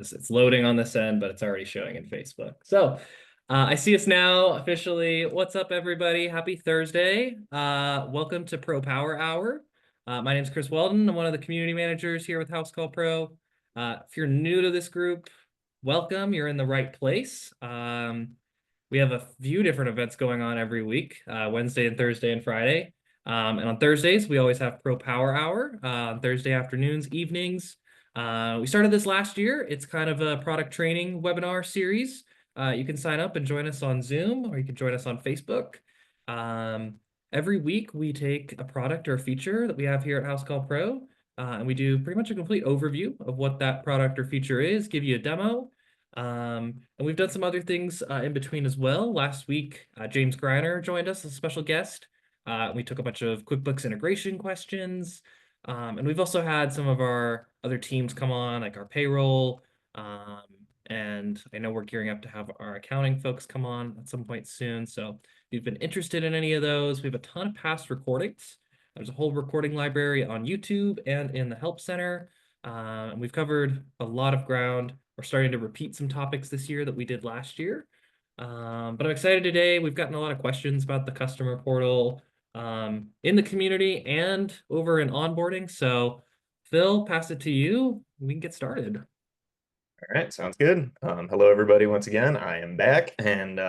It's loading on this end, but it's already showing in Facebook. So I see us now officially. What's up, everybody? Happy Thursday. Welcome to Pro Power Hour. My name is Chris Weldon. I'm one of the community managers here with House Call Pro. If you're new to this group, welcome. You're in the right place. We have a few different events going on every week, Wednesday and Thursday and Friday. And on Thursdays, we always have Pro Power Hour, on Thursday afternoons, evenings. We started this last year. It's kind of a product training webinar series. You can sign up and join us on Zoom, or you can join us on Facebook. Um, every week, we take a product or a feature that we have here at House Call Pro, and we do pretty much a complete overview of what that product or feature is, give you a demo. And we've done some other things in between as well. Last week, James Greiner joined us as a special guest. We took a bunch of QuickBooks integration questions. And we've also had some of our other teams come on, like our payroll. Um, and I know we're gearing up to have our accounting folks come on at some point soon. So if you've been interested in any of those, we have a ton of past recordings. There's a whole recording library on YouTube and in the Help Center. And we've covered a lot of ground. We're starting to repeat some topics this year that we did last year. But I'm excited today. We've gotten a lot of questions about the customer portal in the community and over in onboarding. So Phil, pass it to you. We can get started. All right, sounds good. Hello, everybody. Once again, I am back and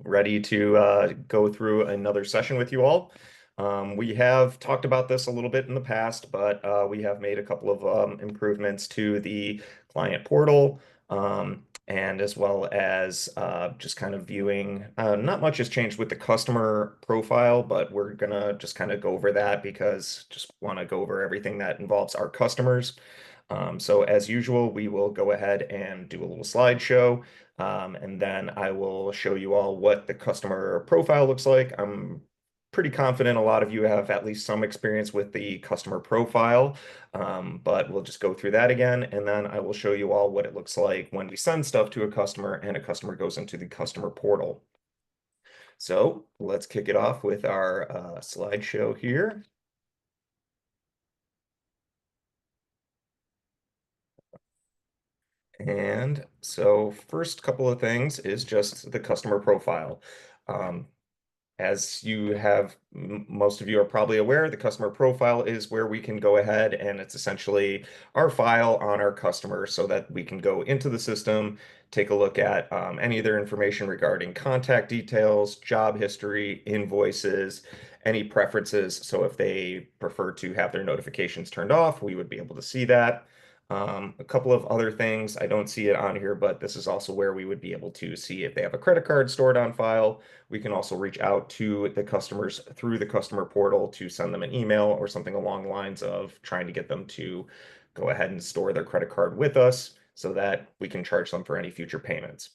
ready to go through another session with you all. We have talked about this a little bit in the past, but we have made a couple of improvements to the client portal, and as well as just kind of viewing. Not much has changed with the customer profile, but we're gonna just kind of go over that because just want to go over everything that involves our customers. So as usual, we will go ahead and do a little slideshow, and then I will show you all what the customer profile looks like. I'm pretty confident a lot of you have at least some experience with the customer profile, but we'll just go through that again, and then I will show you all what it looks like when we send stuff to a customer and a customer goes into the customer portal. So let's kick it off with our slideshow here. And so first couple of things is just the customer profile. Um, as you have, most of you are probably aware, the customer profile is where we can go ahead and it's essentially our file on our customer so that we can go into the system, take a look at any of their information regarding contact details, job history, invoices, any preferences. So if they prefer to have their notifications turned off, we would be able to see that. A couple of other things, I don't see it on here, but this is also where we would be able to see if they have a credit card stored on file. We can also reach out to the customers through the customer portal to send them an email or something along the lines of trying to get them to go ahead and store their credit card with us so that we can charge them for any future payments.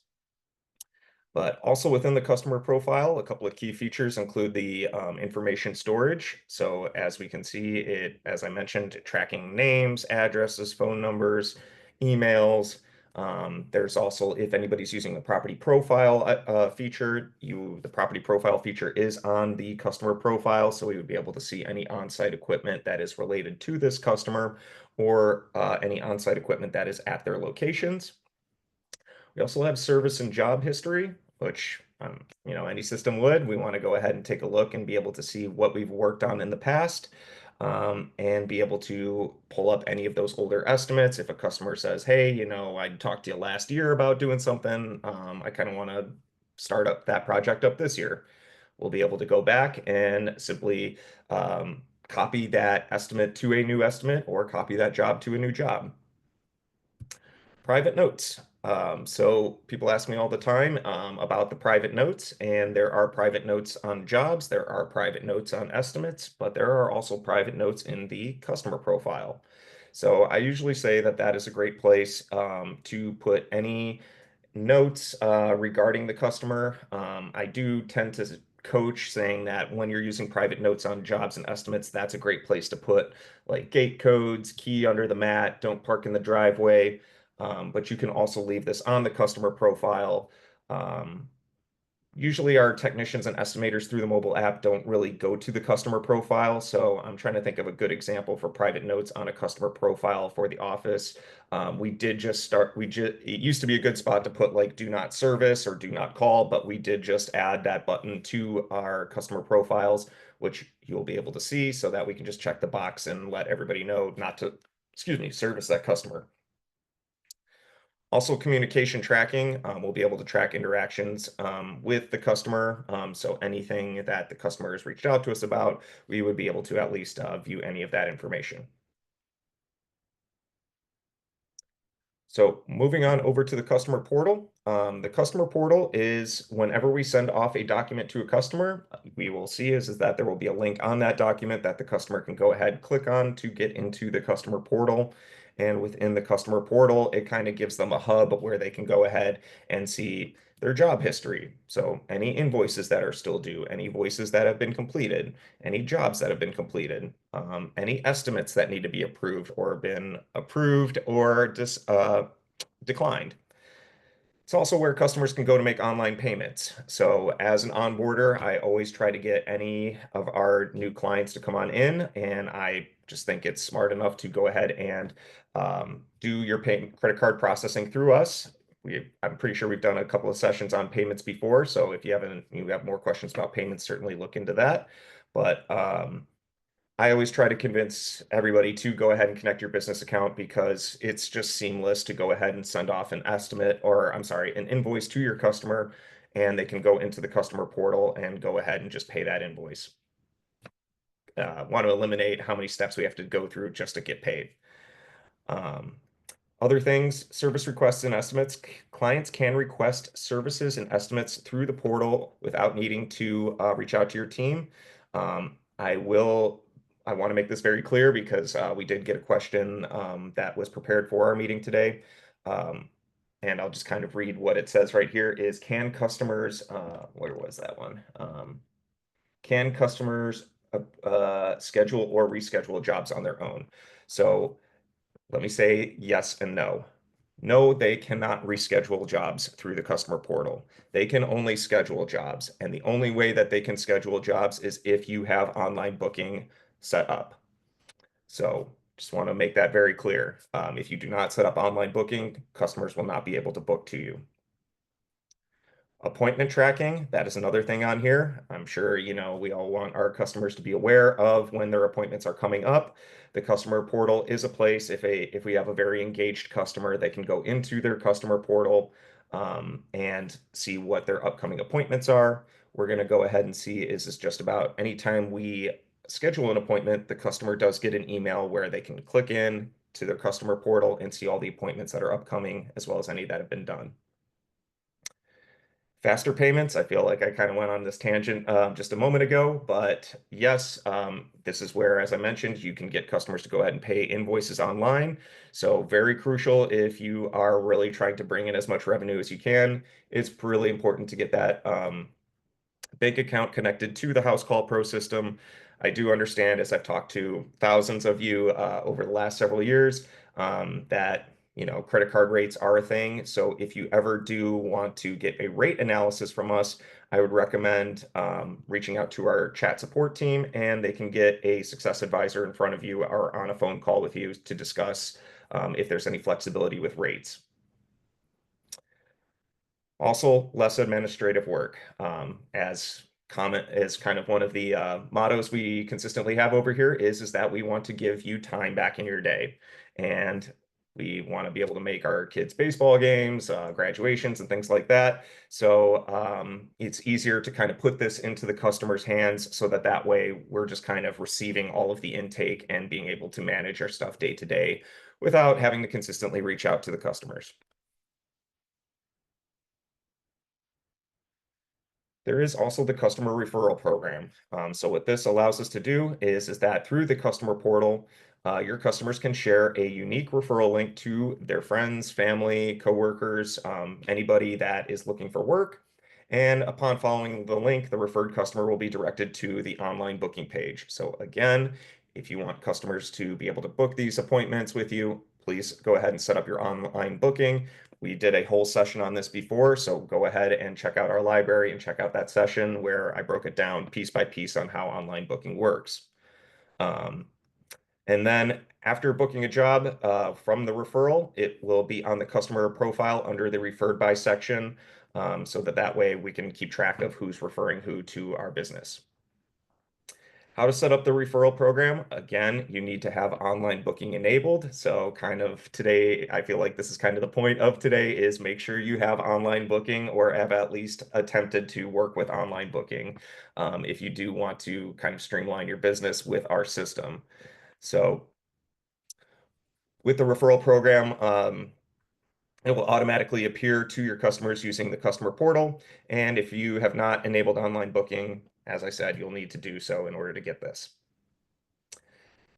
But also within the customer profile, a couple of key features include the information storage. So as we can see, as I mentioned, tracking names, addresses, phone numbers, emails. There's also, if anybody's using the property profile feature, the property profile feature is on the customer profile. So we would be able to see any on-site equipment that is related to this customer or any on-site equipment that is at their locations. We also have service and job history, which any system would. We want to go ahead and take a look and be able to see what we've worked on in the past, and be able to pull up any of those older estimates. If a customer says, "Hey, I talked to you last year about doing something. I kind of want to start up that project up this year," we'll be able to go back and simply copy that estimate to a new estimate or copy that job to a new job. Private notes. So people ask me all the time about the private notes, and there are private notes on jobs, there are private notes on estimates, but there are also private notes in the customer profile. So I usually say that that is a great place to put any notes regarding the customer. I do tend to coach saying that when you're using private notes on jobs and estimates, that's a great place to put like gate codes, key under the mat, don't park in the driveway. But you can also leave this on the customer profile. Um, Usually our technicians and estimators through the mobile app don't really go to the customer profile. So I'm trying to think of a good example for private notes on a customer profile for the office. We did just start, it used to be a good spot to put like do not service or do not call, but we did just add that button to our customer profiles, which you'll be able to see so that we can just check the box and let everybody know not to, excuse me, service that customer. Also, communication tracking, we'll be able to track interactions with the customer. So anything that the customer has reached out to us about, we would be able to at least view any of that information. So moving on over to the customer portal. The customer portal is whenever we send off a document to a customer, we will see is that there will be a link on that document that the customer can go ahead and click on to get into the customer portal. And within the customer portal, it kind of gives them a hub where they can go ahead and see their job history. So any invoices that are still due, any invoices that have been completed, any jobs that have been completed, any estimates that need to be approved or been approved or declined. It's also where customers can go to make online payments. So as an onboarder, I always try to get any of our new clients to come on in, and I just think it's smart enough to go ahead and do your credit card processing through us. I'm pretty sure we've done a couple of sessions on payments before, so if you have more questions about payments, certainly look into that. But I always try to convince everybody to go ahead and connect your business account because it's just seamless to go ahead and send off an estimate or, I'm sorry, an invoice to your customer, and they can go into the customer portal and go ahead and just pay that invoice. Want to eliminate how many steps we have to go through just to get paid. Other things, service requests and estimates. Clients can request services and estimates through the portal without needing to reach out to your team. I want to make this very clear because we did get a question that was prepared for our meeting today. And I'll just kind of read what it says right here is, can customers, where was that one? Can customers schedule or reschedule jobs on their own? So let me say yes and no. No, they cannot reschedule jobs through the customer portal. They can only schedule jobs. And the only way that they can schedule jobs is if you have online booking set up. So just want to make that very clear. If you do not set up online booking, customers will not be able to book to you. Appointment tracking, that is another thing on here. I'm sure, we all want our customers to be aware of when their appointments are coming up. The customer portal is a place, if we have a very engaged customer, they can go into their customer portal and see what their upcoming appointments are. We're going to go ahead and see, is this just about anytime we schedule an appointment, the customer does get an email where they can click in to their customer portal and see all the appointments that are upcoming, as well as any that have been done. Faster payments, I feel like I kind of went on this tangent just a moment ago, but yes, this is where, as I mentioned, you can get customers to go ahead and pay invoices online. So very crucial if you are really trying to bring in as much revenue as you can. It's really important to get that bank account connected to the House Call Pro system. I do understand, as I've talked to thousands of you over the last several years, that credit card rates are a thing. So if you ever do want to get a rate analysis from us, I would recommend reaching out to our chat support team, and they can get a success advisor in front of you or on a phone call with you to discuss if there's any flexibility with rates. Also, less administrative work. As kind of one of the mottos we consistently have over here is that we want to give you time back in your day. And we want to be able to make our kids' baseball games, graduations, and things like that. So it's easier to kind of put this into the customer's hands so that way we're just kind of receiving all of the intake and being able to manage our stuff day to day without having to consistently reach out to the customers. There is also the customer referral program. So what this allows us to do is that through the customer portal, your customers can share a unique referral link to their friends, family, coworkers, anybody that is looking for work. And upon following the link, the referred customer will be directed to the online booking page. So again, if you want customers to be able to book these appointments with you, please go ahead and set up your online booking. We did a whole session on this before, so go ahead and check out our library and check out that session where I broke it down piece by piece on how online booking works. And then after booking a job from the referral, it will be on the customer profile under the referred by section, so that way we can keep track of who's referring who to our business. How to set up the referral program. Again, you need to have online booking enabled. So kind of today, I feel like this is kind of the point of today is make sure you have online booking or have at least attempted to work with online booking if you do want to kind of streamline your business with our system. So with the referral program, it will automatically appear to your customers using the customer portal. And if you have not enabled online booking, as I said, you'll need to do so in order to get this.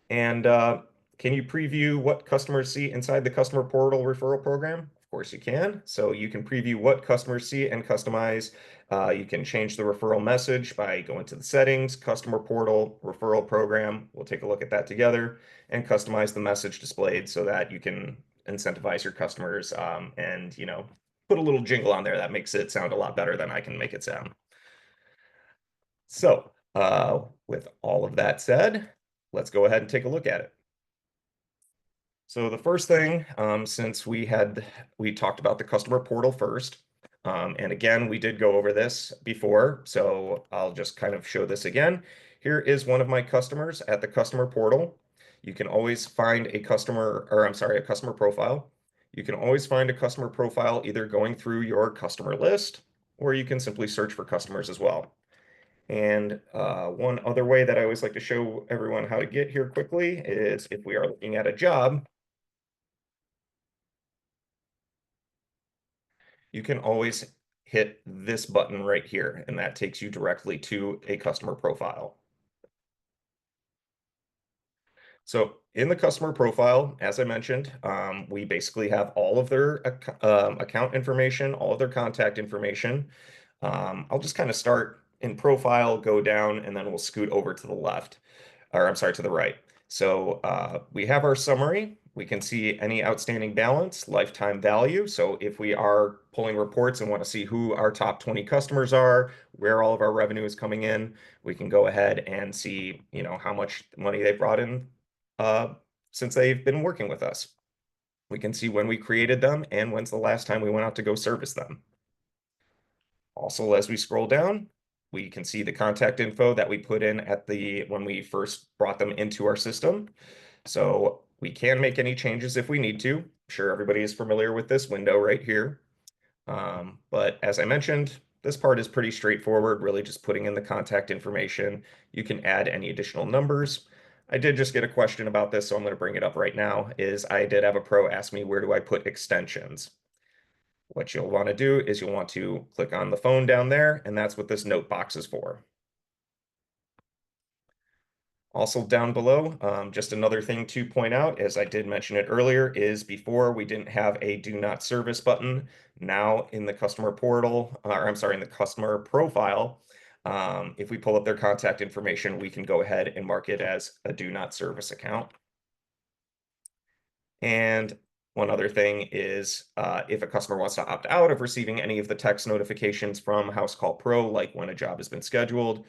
And can you preview what customers see inside the customer portal referral program? Of course you can. So you can preview what customers see and customize. You can change the referral message by going to the settings, customer portal, referral program. We'll take a look at that together and customize the message displayed so that you can incentivize your customers and, put a little jingle on there that makes it sound a lot better than I can make it sound. So with all of that said, let's go ahead and take a look at it. So the first thing, since we talked about the customer portal first, and again, we did go over this before, so I'll just kind of show this again. Here is one of my customers at the customer portal. You can always find a customer profile. You can always find a customer profile either going through your customer list, or you can simply search for customers as well. And one other way that I always like to show everyone how to get here quickly is if we are looking at a job, you can always hit this button right here, and that takes you directly to a customer profile. So in the customer profile, as I mentioned, we basically have all of their account information, all of their contact information. I'll just kind of start in profile, go down, and then we'll scoot over to the left, or I'm sorry, to the right. So we have our summary. We can see any outstanding balance, lifetime value. So if we are pulling reports and want to see who our top 20 customers are, where all of our revenue is coming in, we can go ahead and see, how much money they brought in since they've been working with us. We can see when we created them and when's the last time we went out to go service them. Also, as we scroll down, we can see the contact info that we put in when we first brought them into our system. So we can make any changes if we need to. I'm sure everybody is familiar with this window right here. But as I mentioned, this part is pretty straightforward, really just putting in the contact information. You can add any additional numbers. I did just get a question about this, so I'm going to bring it up right now, I did have a pro ask me, where do I put extensions? What you'll want to do is you'll want to click on the phone down there, and that's what this note box is for. Also down below, just another thing to point out, as I did mention it earlier, is before we didn't have a do not service button. Now in the customer portal, or I'm sorry, in the customer profile, if we pull up their contact information, we can go ahead and mark it as a do not service account. And one other thing is if a customer wants to opt out of receiving any of the text notifications from House Call Pro, like when a job has been scheduled,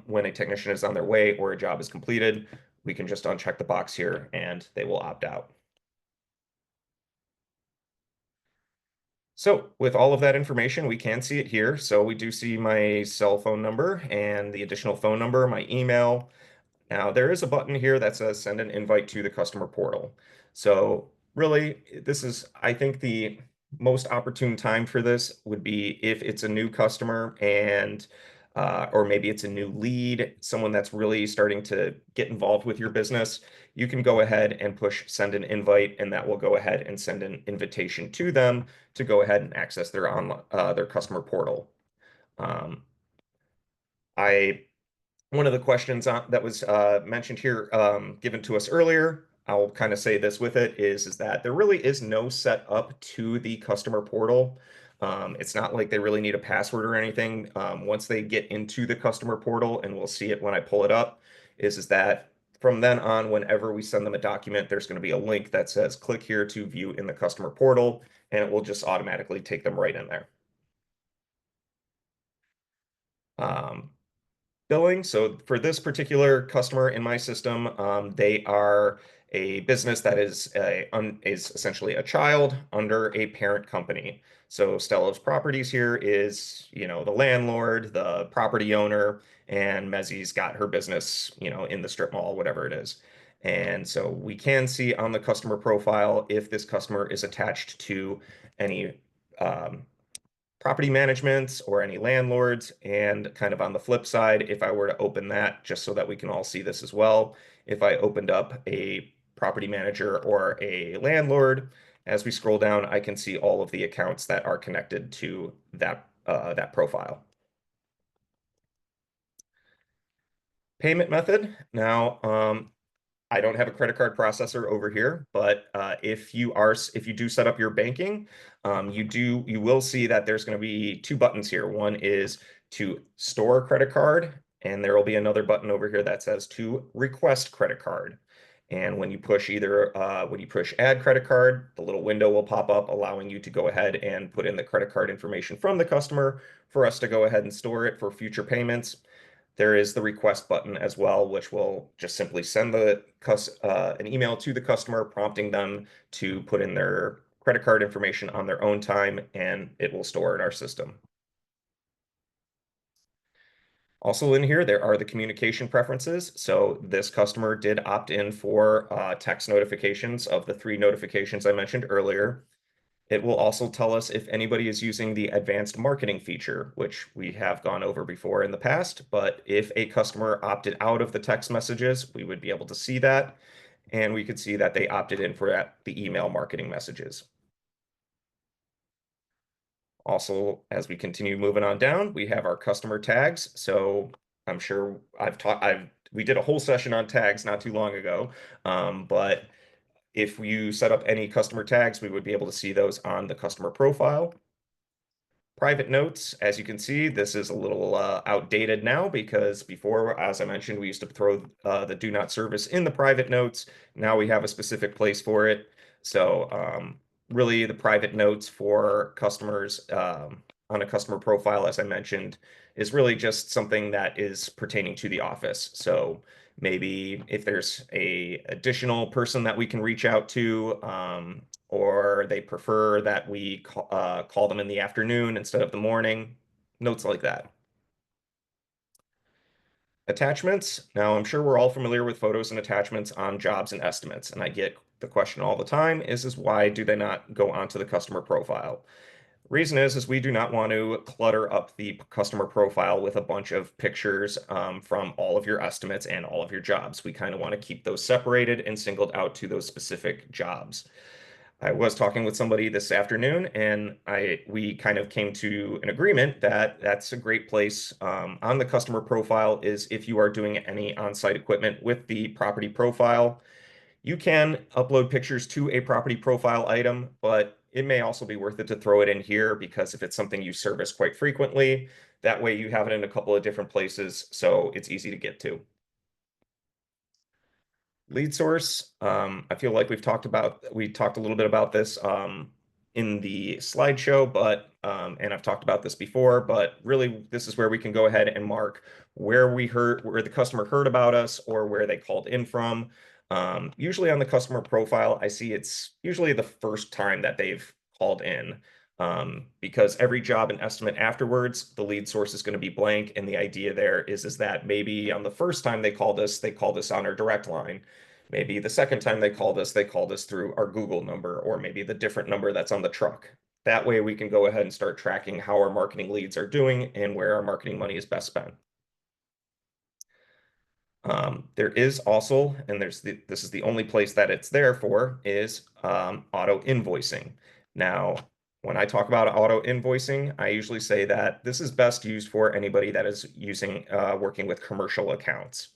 when a technician is on their way or a job is completed, we can just uncheck the box here and they will opt out. So with all of that information, we can see it here. So we do see my cell phone number and the additional phone number, my email. Now there is a button here that says send an invite to the customer portal. So really, this is, I think, the most opportune time for this would be if it's a new customer and or maybe it's a new lead, someone that's really starting to get involved with your business. You can go ahead and push send an invite, and that will go ahead and send an invitation to them to go ahead and access their their customer portal. One of the questions that was mentioned here, given to us earlier, I'll kind of say this with it, is that there really is no setup to the customer portal. It's not like they really need a password or anything. Once they get into the customer portal, and we'll see it when I pull it up, is that from then on, whenever we send them a document, there's going to be a link that says click here to view in the customer portal. and it will just automatically take them right in there. Um, Billing. So for this particular customer in my system, they are a business that is essentially a child under a parent company. So Stellos Properties here is, the landlord, the property owner, and Mezzi's got her business, in the strip mall, whatever it is. And so we can see on the customer profile if this customer is attached to any um, property management or any landlords. And kind of on the flip side, if I were to open that, just so that we can all see this as well, if I opened up a property manager or a landlord, as we scroll down, I can see all of the accounts that are connected to that profile. Payment method. Now, I don't have a credit card processor over here, but if you do set up your banking, you will see that there's going to be two buttons here. One is to store a credit card, and there will be another button over here that says to request credit card. And when you push add credit card, the little window will pop up allowing you to go ahead and put in the credit card information from the customer for us to go ahead and store it for future payments. There is the request button as well, which will just simply send an email to the customer prompting them to put in their credit card information on their own time, and it will store in our system. Also in here, there are the communication preferences. So this customer did opt in for text notifications of the 3 notifications I mentioned earlier. It will also tell us if anybody is using the advanced marketing feature, which we have gone over before in the past. But if a customer opted out of the text messages, we would be able to see that. And we could see that they opted in for the email marketing messages. Also, as we continue moving on down, we have our customer tags. So I'm sure we did a whole session on tags not too long ago. But if you set up any customer tags, we would be able to see those on the customer profile. Private notes, as you can see, this is a little outdated now because before, as I mentioned, we used to throw the do not service in the private notes. Now we have a specific place for it. So really the private notes for customers on a customer profile, as I mentioned, is really just something that is pertaining to the office. So maybe if there's a additional person that we can reach out to, or they prefer that we call them in the afternoon instead of the morning, notes like that. Attachments. Now, I'm sure we're all familiar with photos and attachments on jobs and estimates, and I get the question all the time is why do they not go onto the customer profile? Reason is we do not want to clutter up the customer profile with a bunch of pictures from all of your estimates and all of your jobs. We kind of want to keep those separated and singled out to those specific jobs. I was talking with somebody this afternoon, and we kind of came to an agreement that that's a great place on the customer profile is if you are doing any on-site equipment with the property profile. You can upload pictures to a property profile item, but it may also be worth it to throw it in here because if it's something you service quite frequently, that way you have it in a couple of different places, so it's easy to get to. Lead source, I feel like we talked a little bit about this in the slideshow, but and I've talked about this before, but really this is where we can go ahead and mark where the customer heard about us or where they called in from. Usually on the customer profile, I see it's usually the first time that they've called in. Because every job and estimate afterwards, the lead source is going to be blank. And the idea there is that maybe on the first time they called us on our direct line. Maybe the second time they called us through our Google number or maybe the different number that's on the truck. That way we can go ahead and start tracking how our marketing leads are doing and where our marketing money is best spent. There is also, and this is the only place that it's there for, is auto invoicing. Now, when I talk about auto invoicing, I usually say that this is best used for anybody that is working with commercial accounts.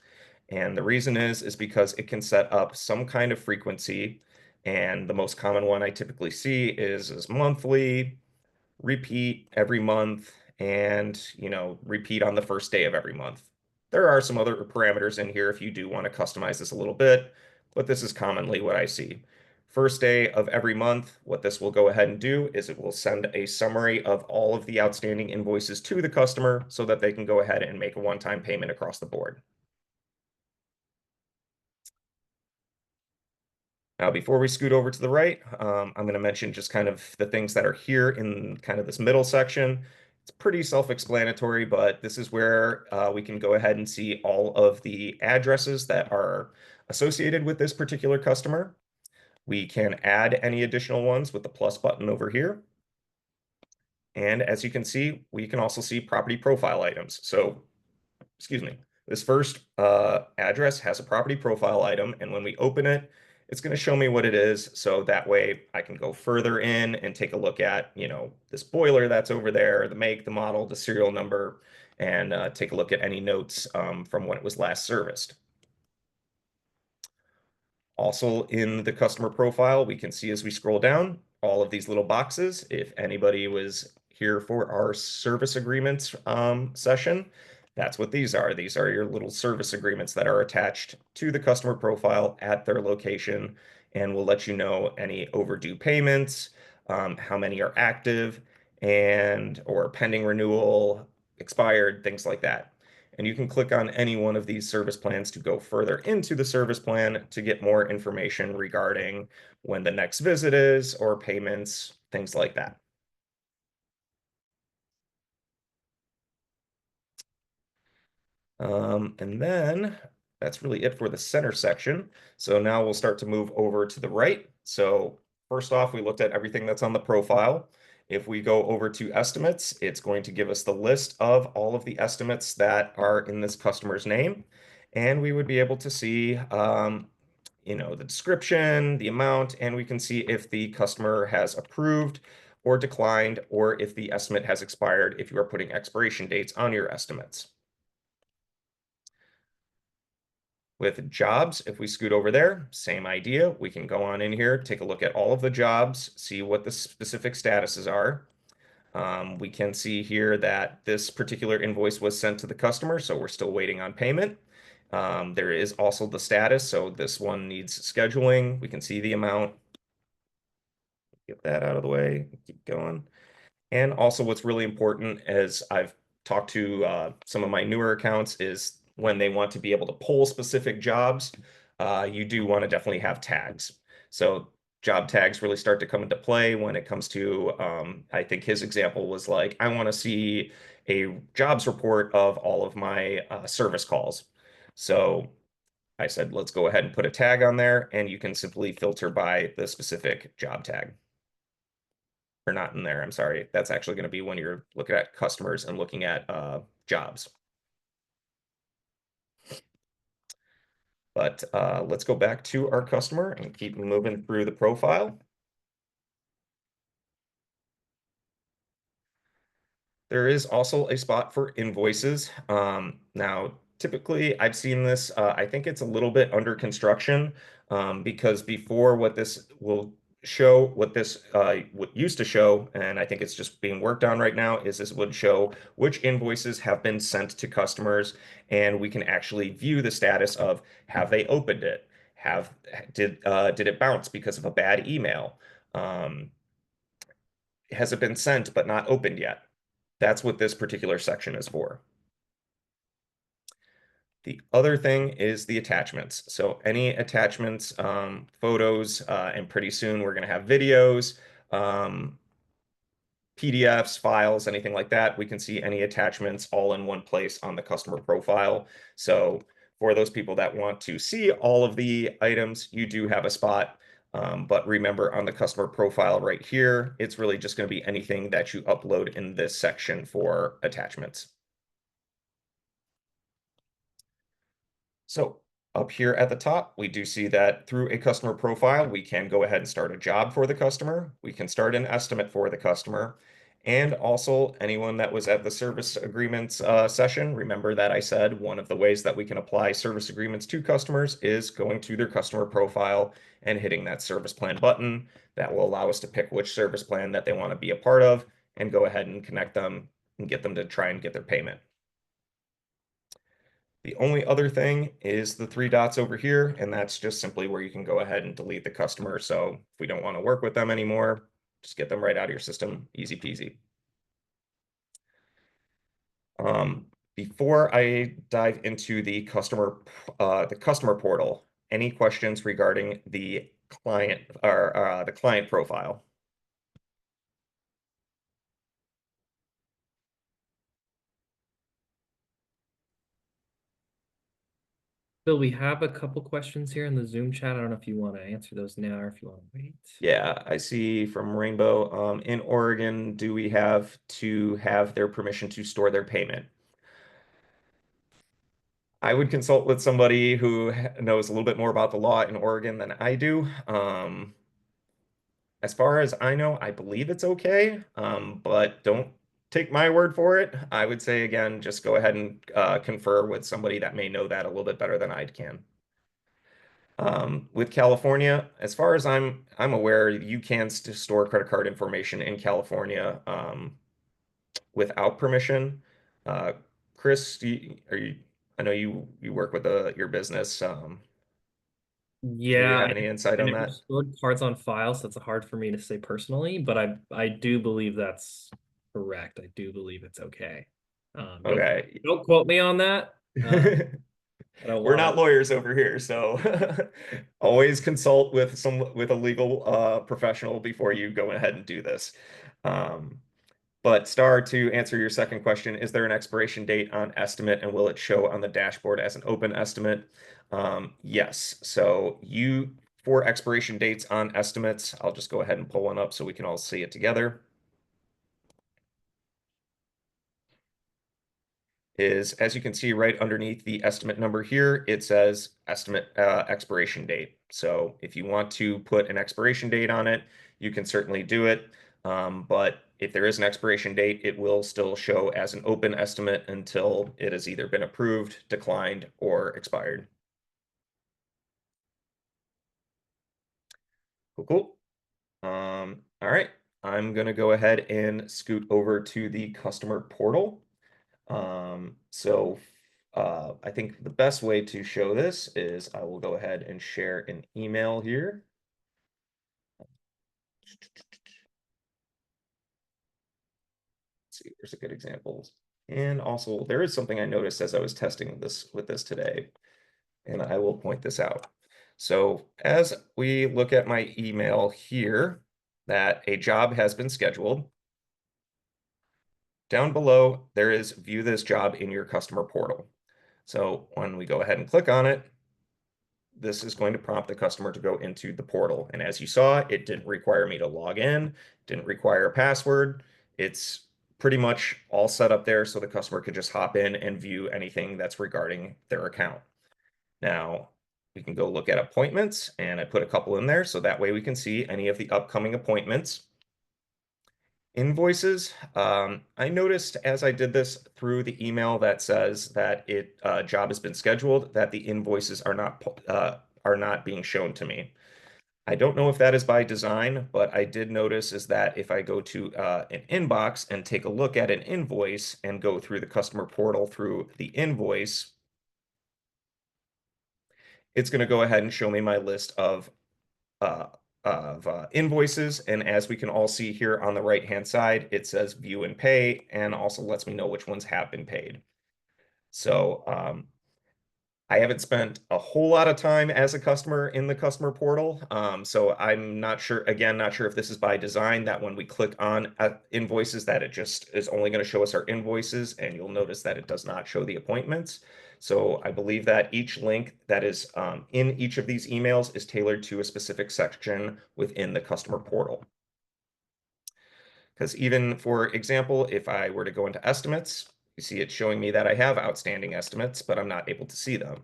And the reason is because it can set up some kind of frequency. And the most common one I typically see is monthly, repeat every month, and repeat on the first day of every month. There are some other parameters in here if you do want to customize this a little bit, but this is commonly what I see. first day of every month, what this will go ahead and do is it will send a summary of all of the outstanding invoices to the customer so that they can go ahead and make a one-time payment across the board. Now, before we scoot over to the right, I'm going to mention just kind of the things that are here in kind of this middle section. It's pretty self-explanatory, but this is where we can go ahead and see all of the addresses that are associated with this particular customer. We can add any additional ones with the plus button over here. And as you can see, we can also see property profile items. So, excuse me, this first address has a property profile item, and when we open it, it's going to show me what it is. So that way I can go further in and take a look at, this boiler that's over there, the make, the model, the serial number, and take a look at any notes from when it was last serviced. Also in the customer profile, we can see as we scroll down all of these little boxes. If anybody was here for our service agreements session, that's what these are. These are your little service agreements that are attached to the customer profile at their location and will let you know any overdue payments, how many are active and or pending renewal, expired, things like that. And you can click on any one of these service plans to go further into the service plan to get more information regarding when the next visit is or payments, things like that. And then that's really it for the center section. So now we'll start to move over to the right. So first off, we looked at everything that's on the profile. If we go over to estimates, it's going to give us the list of all of the estimates that are in this customer's name. And we would be able to see, the description, the amount, and we can see if the customer has approved or declined, or if the estimate has expired, if you are putting expiration dates on your estimates. With jobs, if we scoot over there, same idea. We can go on in here, take a look at all of the jobs, see what the specific statuses are. We can see here that this particular invoice was sent to the customer, so we're still waiting on payment. There is also the status, so this one needs scheduling. We can see the amount. Get that out of the way, keep going. And also what's really important, as I've talked to some of my newer accounts, is when they want to be able to pull specific jobs, you do want to definitely have tags. So job tags really start to come into play when it comes to, I think his example was like, I want to see a jobs report of all of my service calls. So I said, let's go ahead and put a tag on there, and you can simply filter by the specific job tag. Or not in there, I'm sorry. That's actually going to be when you're looking at customers and looking at jobs. But let's go back to our customer and keep moving through the profile. There is also a spot for invoices. Now, typically, I've seen this, I think it's a little bit under construction because before what this will show, what this what used to show, and I think it's just being worked on right now, is this would show which invoices have been sent to customers, and we can actually view the status of have they opened it? Did it bounce because of a bad email? Has it been sent but not opened yet? That's what this particular section is for. The other thing is the attachments. So any attachments, photos, and pretty soon we're going to have videos, PDFs, files, anything like that. We can see any attachments all in one place on the customer profile. So for those people that want to see all of the items, you do have a spot. But remember, on the customer profile right here, it's really just going to be anything that you upload in this section for attachments. So up here at the top, we do see that through a customer profile, we can go ahead and start a job for the customer. We can start an estimate for the customer. And also anyone that was at the service agreements session, remember that I said one of the ways that we can apply service agreements to customers is going to their customer profile and hitting that service plan button. That will allow us to pick which service plan that they want to be a part of and go ahead and connect them and get them to try and get their payment. The only other thing is the three dots over here, and that's just simply where you can go ahead and delete the customer. So if we don't want to work with them anymore, just get them right out of your system, easy peasy. Before I dive into the customer portal, any questions regarding the client or the client profile? Bill, we have a couple questions here in the Zoom chat. I don't know if you want to answer those now or if you want to wait. Yeah, I see from Rainbow. In Oregon, do we have to have their permission to store their payment? I would consult with somebody who knows a little bit more about the law in Oregon than I do. As far as I know, I believe it's okay, but don't take my word for it. I would say again, just go ahead and confer with somebody that may know that a little bit better than I can. With California, as far as I'm aware, you can store credit card information in California without permission. Uh, Chris, are you? I know you work with your business. Do you Yeah, have any insight I on never that? stored cards on file, so it's hard for me to say personally, but I do believe that's correct. I do believe it's okay. Don't Okay. don't quote me on that. I don't We're want not to. lawyers over here, so always consult with a legal professional before you go ahead and do this. Um, but Star, to answer your second question, is there an expiration date on estimate and will it show on the dashboard as an open estimate? Yes. So for expiration dates on estimates, I'll just go ahead and pull one up so we can all see it together. Is, as you can see right underneath the estimate number here, it says estimate expiration date. So if you want to put an expiration date on it, you can certainly do it. But if there is an expiration date, it will still show as an open estimate until it has either been approved, declined, or expired. Cool, cool. All right, I'm gonna go ahead and scoot over to the customer portal. So I think the best way to show this is I will go ahead and share an email here. Let's see, there's a good example. And also there is something I noticed as I was testing this with this today, and I will point this out. So as we look at my email here, that a job has been scheduled. Down below, there is view this job in your customer portal. So when we go ahead and click on it, this is going to prompt the customer to go into the portal. And as you saw, it didn't require me to log in, didn't require a password. It's pretty much all set up there so the customer could just hop in and view anything that's regarding their account. Now, we can go look at appointments, and I put a couple in there so that way we can see any of the upcoming appointments. Invoices, I noticed as I did this through the email that says that job has been scheduled, that the invoices are not being shown to me. I don't know if that is by design, but I did notice is that if I go to an inbox and take a look at an invoice and go through the customer portal through the invoice, it's going to go ahead and show me my list uh, of invoices. And as we can all see here on the right-hand side, it says view and pay, and also lets me know which ones have been paid. So I haven't spent a whole lot of time as a customer in the customer portal. So I'm not sure, again, not sure if this is by design that when we click on invoices that it just is only going to show us our invoices, and you'll notice that it does not show the appointments. So I believe that each link that is in each of these emails is tailored to a specific section within the customer portal. Because even, for example, if I were to go into estimates, you see it showing me that I have outstanding estimates, but I'm not able to see them.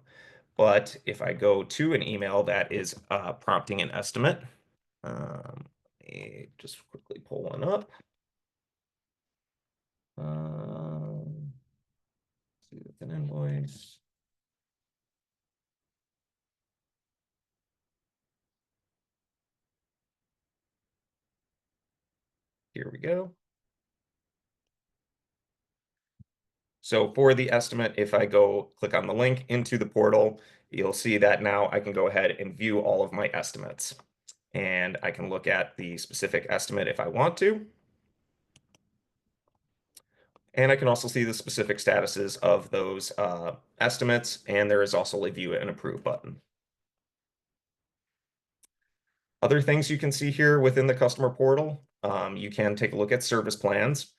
But if I go to an email that is prompting an estimate, let me just quickly pull one up. See with an invoice. Here we go. So for the estimate, if I go click on the link into the portal, you'll see that now I can go ahead and view all of my estimates. And I can look at the specific estimate if I want to. And I can also see the specific statuses of those estimates, and there is also a view and approve button. Other things you can see here within the customer portal, you can take a look at service plans.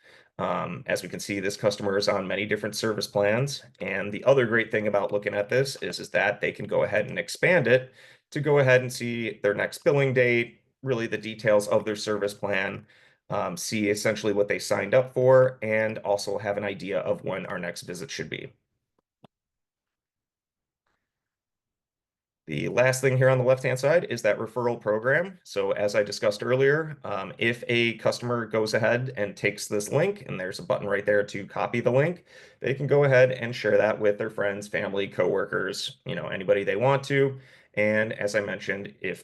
As we can see, this customer is on many different service plans. And the other great thing about looking at this is that they can go ahead and expand it to go ahead and see their next billing date, really the details of their service plan, see essentially what they signed up for, and also have an idea of when our next visit should be. The last thing here on the left-hand side is that referral program. So as I discussed earlier, if a customer goes ahead and takes this link, and there's a button right there to copy the link, they can go ahead and share that with their friends, family, coworkers, anybody they want to. And as I mentioned, if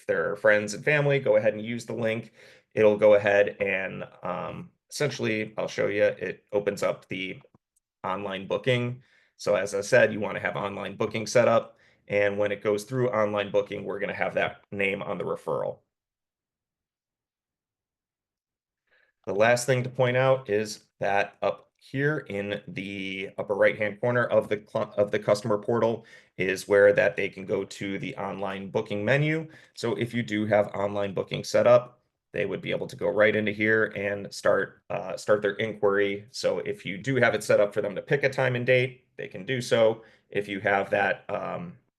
their friends and family go ahead and use the link, it'll go ahead and essentially, I'll show you, it opens up the online booking. So as I said, you want to have online booking set up. And when it goes through online booking, we're going to have that name on the referral. The last thing to point out is that up here in the upper right-hand corner of the customer portal is where that they can go to the online booking menu. So if you do have online booking set up, they would be able to go right into here and start their inquiry. So if you do have it set up for them to pick a time and date, they can do so. If you have that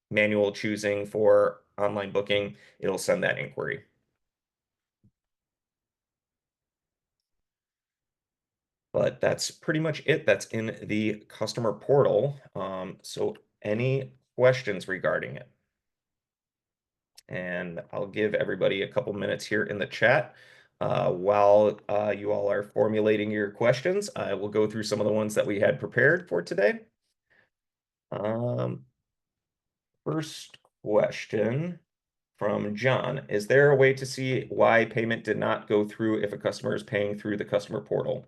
manual choosing for online booking, it'll send that inquiry. But that's pretty much it. That's in the customer portal. So any questions regarding it? And I'll give everybody a couple minutes here in the chat. While you all are formulating your questions, I will go through some of the ones that we had prepared for today. First question from John. Is there a way to see why payment did not go through if a customer is paying through the customer portal?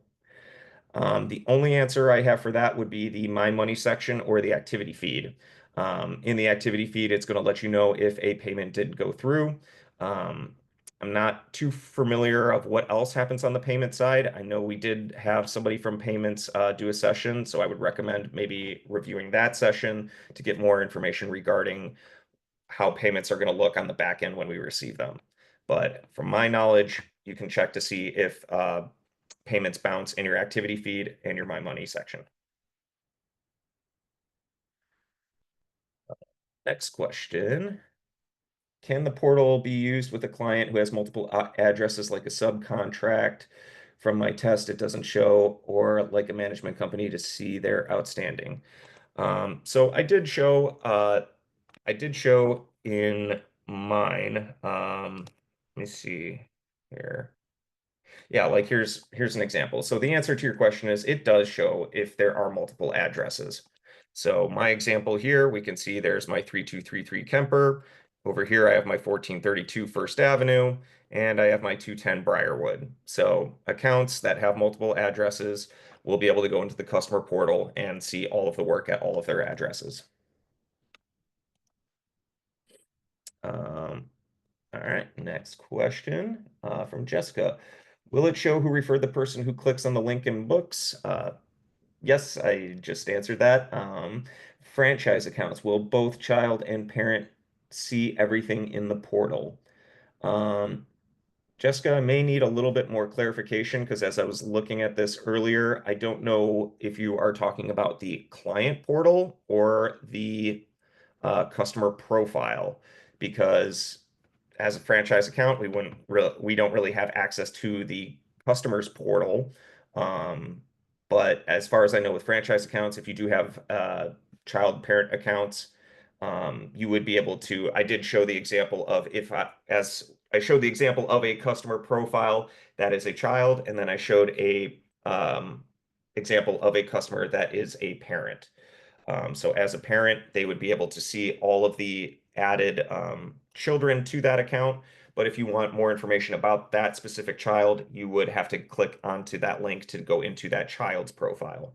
The only answer I have for that would be the My Money section or the activity feed. In the activity feed, it's going to let you know if a payment did go through. I'm not too familiar of what else happens on the payment side. I know we did have somebody from payments do a session, so I would recommend maybe reviewing that session to get more information regarding how payments are going to look on the back end when we receive them. But from my knowledge, you can check to see if payments bounce in your activity feed and your My Money section. Next question. Can the portal be used with a client who has multiple addresses like a subcontract? From my test, it doesn't show, or like a management company to see their outstanding. So I did show in mine. Let me see here. Yeah, like here's an example. So the answer to your question is it does show if there are multiple addresses. So my example here, we can see there's my 3233 Kemper. Over here, I have my 1432 First Avenue, and I have my 210 Briarwood. So accounts that have multiple addresses will be able to go into the customer portal and see all of the work at all of their addresses. All right, next question from Jessica. Will it show who referred the person who clicks on the link and books? Yes, I just answered that. Franchise accounts, will both child and parent see everything in the portal? Jessica, I may need a little bit more clarification because as I was looking at this earlier, I don't know if you are talking about the client portal or the customer profile, because as a franchise account, we don't really have access to the customer's portal. But as far as I know, with franchise accounts, if you do have child parent accounts, you would be able to. I did show the example of as I showed the example of a customer profile that is a child, and then I showed a example of a customer that is a parent. So as a parent, they would be able to see all of the added children to that account. But if you want more information about that specific child, you would have to click onto that link to go into that child's profile.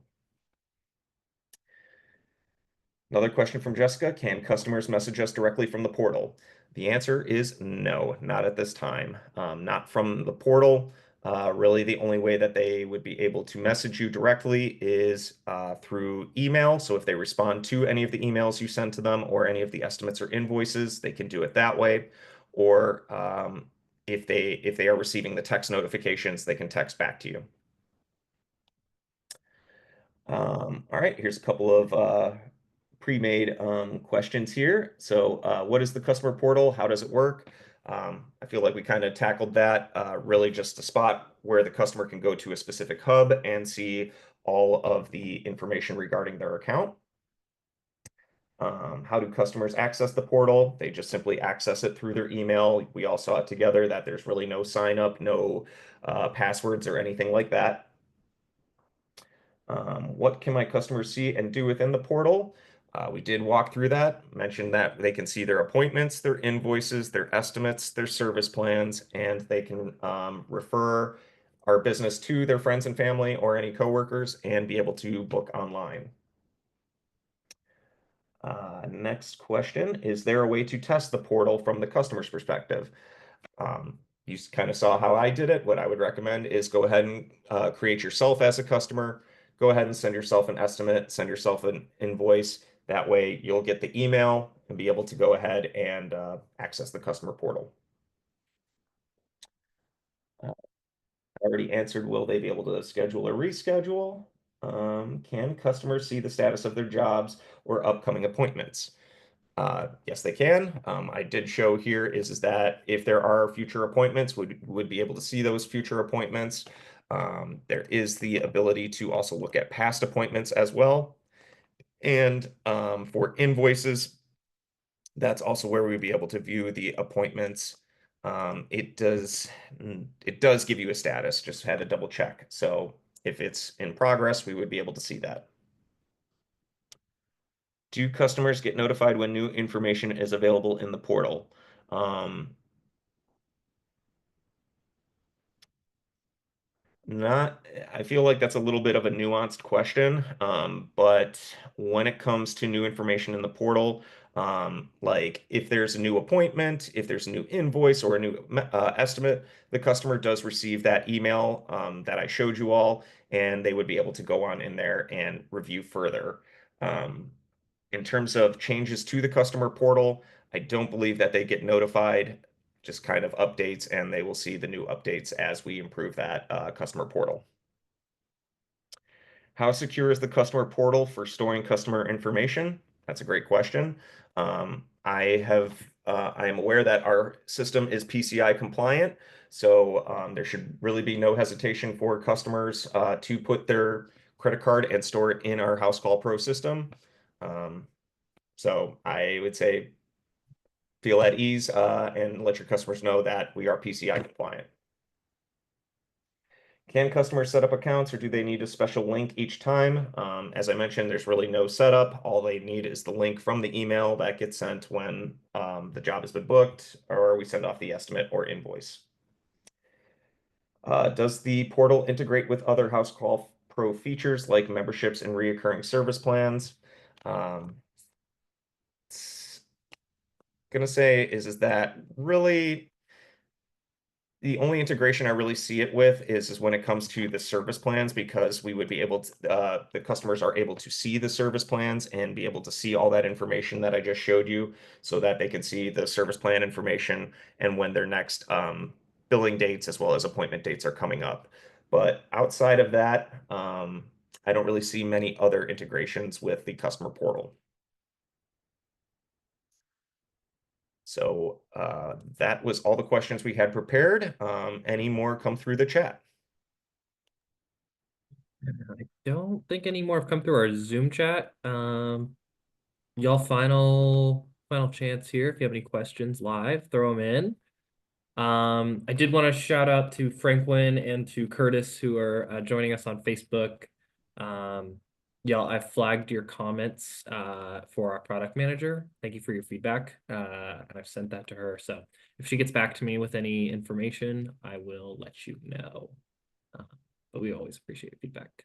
Another question from Jessica, can customers message us directly from the portal? The answer is no, not at this time. Not from the portal. Really, the only way that they would be able to message you directly is through email. So if they respond to any of the emails you send to them or any of the estimates or invoices, they can do it that way. Or if they are receiving the text notifications, they can text back to you. All right, here's a couple of pre-made questions here. So what is the customer portal? How does it work? I feel like we kind of tackled that, really just a spot where the customer can go to a specific hub and see all of the information regarding their account. How do customers access the portal? They just simply access it through their email. We all saw it together that there's really no sign up, no passwords or anything like that. What can my customers see and do within the portal? We did walk through that, mentioned that they can see their appointments, their invoices, their estimates, their service plans, and they can refer our business to their friends and family or any coworkers and be able to book online. Next question, is there a way to test the portal from the customer's perspective? You kind of saw how I did it. What I would recommend is go ahead and create yourself as a customer. Go ahead and send yourself an estimate, send yourself an invoice. That way you'll get the email and be able to go ahead and access the customer portal. I already answered, will they be able to schedule or reschedule? Can customers see the status of their jobs or upcoming appointments? Yes, they can. I did show here is that if there are future appointments, would be able to see those future appointments. There is the ability to also look at past appointments as well. And for invoices, that's also where we'd be able to view the appointments. It does give you a status, just had to double check. So if it's in progress, we would be able to see that. Do customers get notified when new information is available in the portal? Not, I feel like that's a little bit of a nuanced question, but when it comes to new information in the portal, like if there's a new appointment, if there's a new invoice or a new estimate, the customer does receive that email that I showed you all, and they would be able to go on in there and review further. In terms of changes to the customer portal, I don't believe that they get notified, just kind of updates, and they will see the new updates as we improve that customer portal. How secure is the customer portal for storing customer information? That's a great question. I am aware that our system is PCI compliant, so there should really be no hesitation for customers to put their credit card and store it in our House Call Pro system. So I would say feel at ease and let your customers know that we are PCI compliant. Can customers set up accounts or do they need a special link each time? As I mentioned, there's really no setup. All they need is the link from the email that gets sent when the job has been booked or we send off the estimate or invoice. Does the portal integrate with other House Call Pro features like memberships and reoccurring service plans? Gonna say is that really the only integration I really see it with is when it comes to the service plans, because we would be able to the customers are able to see the service plans and be able to see all that information that I just showed you, so that they can see the service plan information and when their next billing dates as well as appointment dates are coming up. But outside of that, I don't really see many other integrations with the customer portal. So that was all the questions we had prepared. Any more come through the chat? I don't think any more have come through our Zoom chat. Y'all final chance here. If you have any questions live, throw them in. I did want to shout out to Franklin and to Curtis who are joining us on Facebook. Y'all, I flagged your comments for our product manager. Thank you for your feedback. And I've sent that to her. So if she gets back to me with any information, I will let you know. But we always appreciate feedback.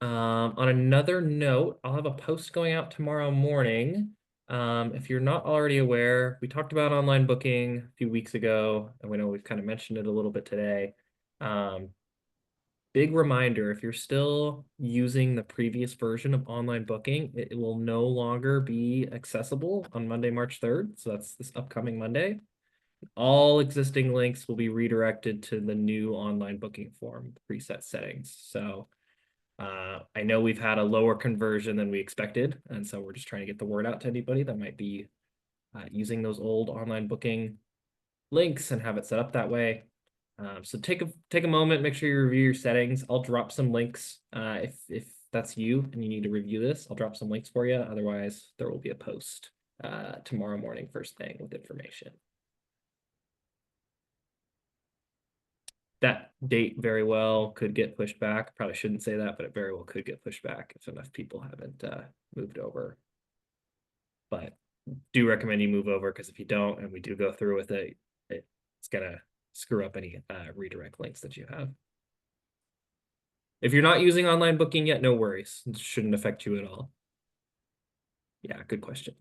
On another note, I'll have a post going out tomorrow morning. If you're not already aware, we talked about online booking a few weeks ago, and we know we've kind of mentioned it a little bit today. Um, Big reminder, if you're still using the previous version of online booking, it will no longer be accessible on Monday, March 3rd. So that's this upcoming Monday. All existing links will be redirected to the new online booking form preset settings. So I know we've had a lower conversion than we expected, and so we're just trying to get the word out to anybody that might be using those old online booking links and have it set up that way. So take a moment, make sure you review your settings. I'll drop some links if that's you and you need to review this. I'll drop some links for you. Otherwise, there will be a post tomorrow morning first thing with information. That date very well could get pushed back. Probably shouldn't say that, but it very well could get pushed back if enough people haven't moved over. But do recommend you move over because if you don't and we do go through with it, it's gonna screw up any redirect links that you have. If you're not using online booking yet, no worries. It shouldn't affect you at all. Yeah, good question.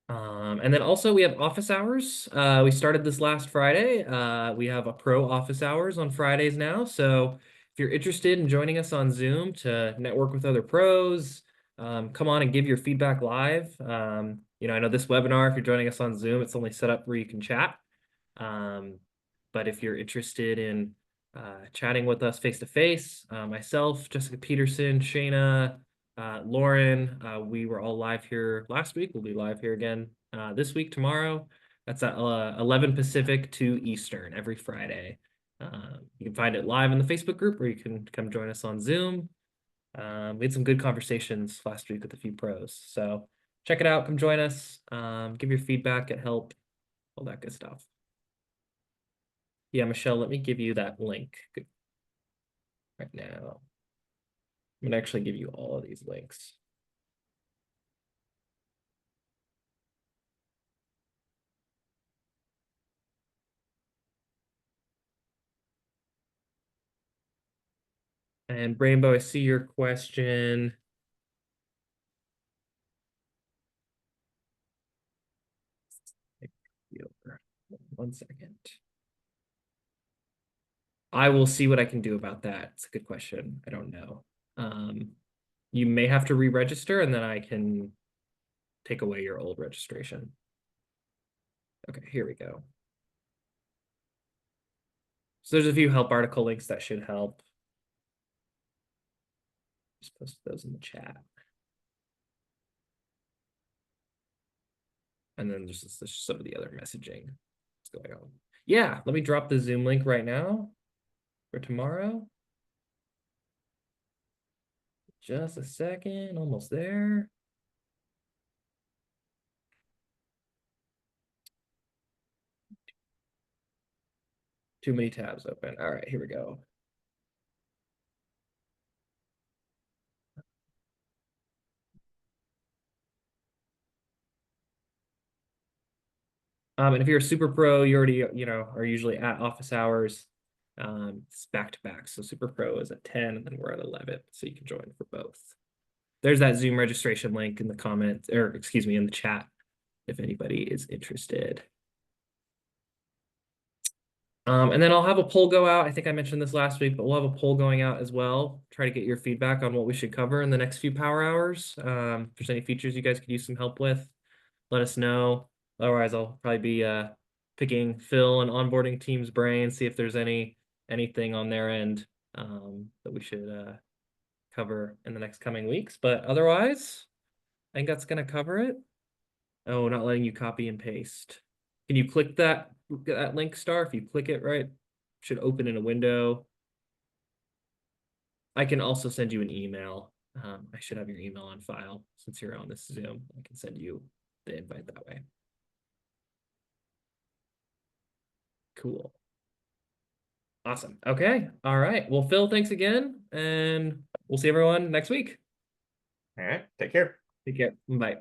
And then also we have office hours. We started this last Friday. We have a pro office hours on Fridays now. So if you're interested in joining us on Zoom to network with other pros, come on and give your feedback live. I know this webinar, if you're joining us on Zoom, it's only set up where you can chat. But if you're interested in chatting with us face to face, myself, Jessica Peterson, Shayna, Lauren, we were all live here last week. We'll be live here again this week, tomorrow. That's at 11 Pacific, 2 Eastern every Friday. You can find it live in the Facebook group, or you can come join us on Zoom. We had some good conversations last week with a few pros. So check it out. Come join us. Give your feedback, get help, all that good stuff. Yeah, Michelle, let me give you that link right now. I'm gonna actually give you all of these links. And Rainbow, I see your question. One second. I will see what I can do about that. It's a good question. I don't know. You may have to re-register and then I can take away your old registration. Okay, here we go. So there's a few help article links that should help. Just post those in the chat. And then there's some of the other messaging that's going on. Yeah, let me drop the Zoom link right now for tomorrow. Just a second, almost there. Too many tabs open. All right, here we go. And if you're a super pro, you already, are usually at office hours. It's back to back. So super pro is at 10 and then we're at 11. So you can join for both. There's that Zoom registration link in the comments, or excuse me, in the chat, if anybody is interested. And then I'll have a poll go out. I think I mentioned this last week, but we'll have a poll going out as well. Try to get your feedback on what we should cover in the next few power hours. If there's any features you guys could use some help with, let us know. Otherwise, I'll probably be picking Phil and onboarding team's brain, see if there's anything on their end that we should cover in the next coming weeks. But otherwise, I think that's going to cover it. Oh, not letting you copy and paste. Can you click that link, Star? If you click it, right, should open in a window. I can also send you an email. I should have your email on file since you're on this Zoom. I can send you the invite that way. Cool. Awesome. Okay. All right. Well, Phil, thanks again. And we'll see everyone next week. All right, take care. Take care. Bye.